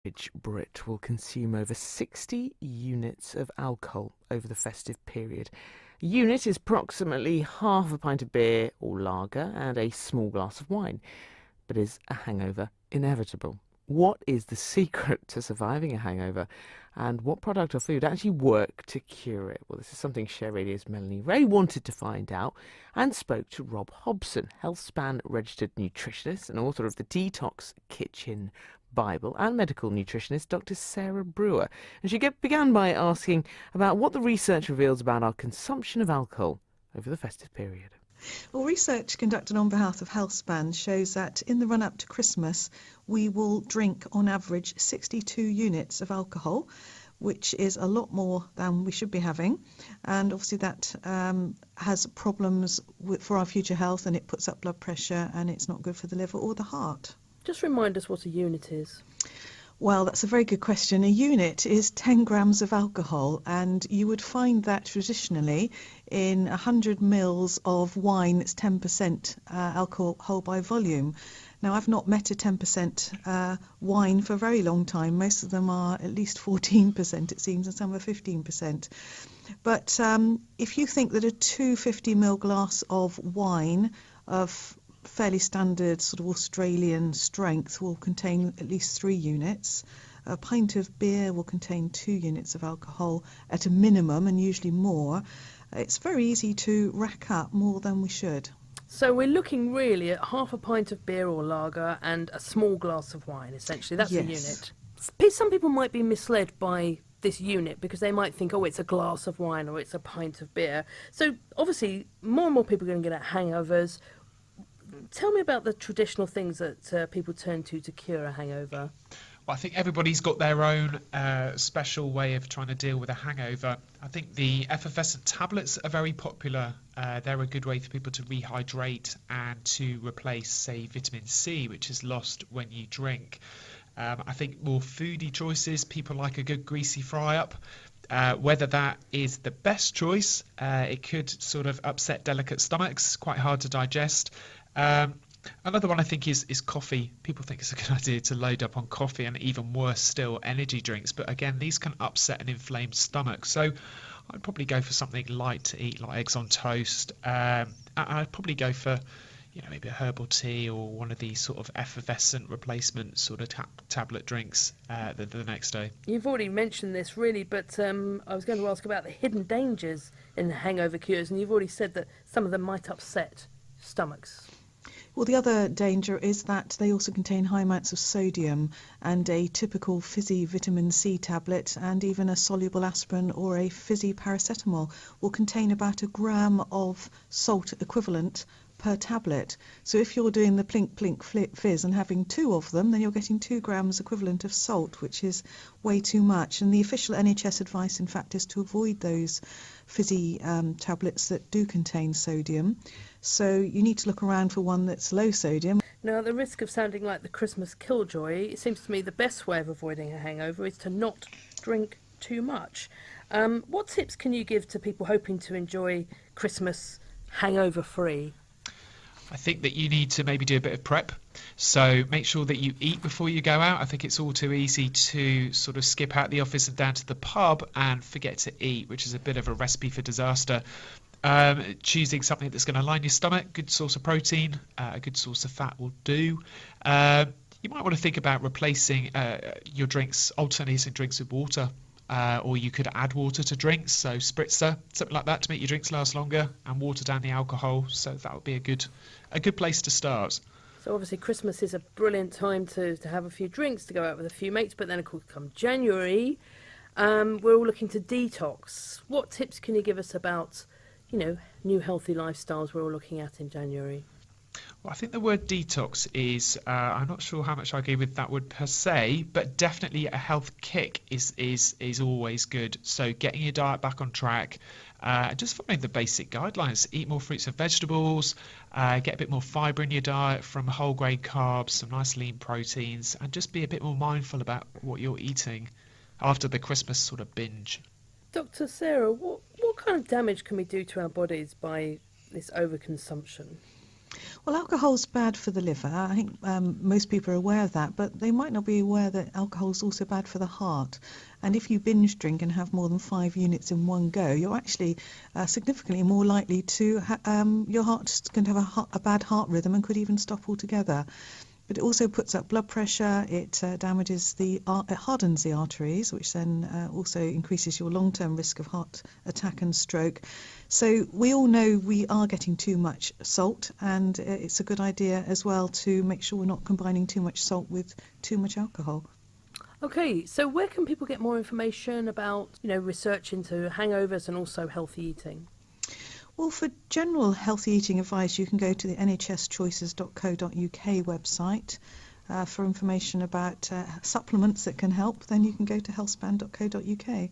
Average Brit will consume over 60 units of alcohol over the festive period. A unit is approximately half a pint of beer or lager and a small glass of wine. But is a hangover inevitable? What is the secret to surviving a hangover? And what product or food actually work to cure it? Well, this is something Share Radio's Melanie Ray wanted to find out and spoke to Rob Hobson, HealthSpan registered nutritionist and author of the Detox Kitchen Bible, and medical nutritionist Dr. Sarah Brewer. And she began by asking about what the research reveals about our consumption of alcohol over the festive period. Well, research conducted on behalf of HealthSpan shows that in the run-up to Christmas, we will drink on average 62 units of alcohol, which is a lot more than we should be having. And obviously that has problems for our future health, and it puts up blood pressure, and it's not good for the liver or the heart. Just remind us what a unit is. Well, that's a very good question. A unit is 10 grams of alcohol, and you would find that traditionally in 100 mils of wine, it's 10% alcohol by volume. Now, I've not met a 10% wine for a very long time. Most of them are at least 14%, it seems, and some are 15%. But if you think that a 250 ml glass of wine of fairly standard sort of Australian strength will contain at least 3 units. A pint of beer will contain 2 units of alcohol at a minimum, and usually more. It's very easy to rack up more than we should. So we're looking really at half a pint of beer or lager and a small glass of wine, essentially. That's a unit. Some people might be misled by this unit because they might think, oh, it's a glass of wine or it's a pint of beer. So obviously more and more people are going to get hangovers. Tell me about the traditional things that people turn to cure a hangover. Well, I think everybody's got their own special way of trying to deal with a hangover. I think the effervescent tablets are very popular. They're a good way for people to rehydrate and to replace, say, vitamin C, which is lost when you drink. I think more foodie choices, people like a good greasy fry-up. Whether that is the best choice, it could sort of upset delicate stomachs, quite hard to digest. Another one I think is coffee. People think it's a good idea to load up on coffee, and even worse still, energy drinks. But again, these can upset an inflamed stomach. So I'd probably go for something light to eat, like eggs on toast. I'd probably go for, maybe a herbal tea or one of these sort of effervescent replacement sort of tablet drinks the next day. You've already mentioned this really, but I was going to ask about the hidden dangers in the hangover cures, and you've already said that some of them might upset stomachs. Well, the other danger is that they also contain high amounts of sodium, and a typical fizzy vitamin C tablet and even a soluble aspirin or a fizzy paracetamol will contain about 1 gram of salt equivalent per tablet. So if you're doing the plink plink fizz and having 2 of them, then you're getting 2 grams equivalent of salt, which is way too much. And the official NHS advice, in fact, is to avoid those fizzy tablets that do contain sodium. So you need to look around for one that's low sodium. Now, at the risk of sounding like the Christmas killjoy, it seems to me the best way of avoiding a hangover is to not drink too much. What tips can you give to people hoping to enjoy Christmas hangover-free? I think that you need to maybe do a bit of prep. So make sure that you eat before you go out. I think it's all too easy to sort of skip out the office and down to the pub and forget to eat, which is a bit of a recipe for disaster. Choosing something that's going to line your stomach, good source of protein, a good source of fat will do. You might want to think about replacing your drinks, alternating drinks with water, or you could add water to drinks, so spritzer, something like that to make your drinks last longer, and water down the alcohol. So that would be a good place to start. So obviously Christmas is a brilliant time to have a few drinks, to go out with a few mates, but then of course come January, we're all looking to detox. What tips can you give us about new healthy lifestyles we're all looking at in January? Well, I think the word detox is, I'm not sure how much I agree with that word per se, but definitely a health kick is always good. So getting your diet back on track, just following the basic guidelines, eat more fruits and vegetables, get a bit more fibre in your diet from whole grain carbs, some nice lean proteins, and just be a bit more mindful about what you're eating after the Christmas sort of binge. Dr. Sarah, what kind of damage can we do to our bodies by this overconsumption? Well, alcohol's bad for the liver. I think most people are aware of that, but they might not be aware that alcohol's also bad for the heart. And if you binge drink and have more than 5 units in one go, you're actually significantly more likely to your heart's going to have a bad heart rhythm and could even stop altogether. But it also puts up blood pressure, it damages it hardens the arteries, which then also increases your long-term risk of heart attack and stroke. So we all know we are getting too much salt, and it's a good idea as well to make sure we're not combining too much salt with too much alcohol. Okay, so where can people get more information about, research into hangovers and also healthy eating? Well, for general healthy eating advice, you can go to the nhschoices.co.uk website. For information about supplements that can help, then you can go to healthspan.co.uk.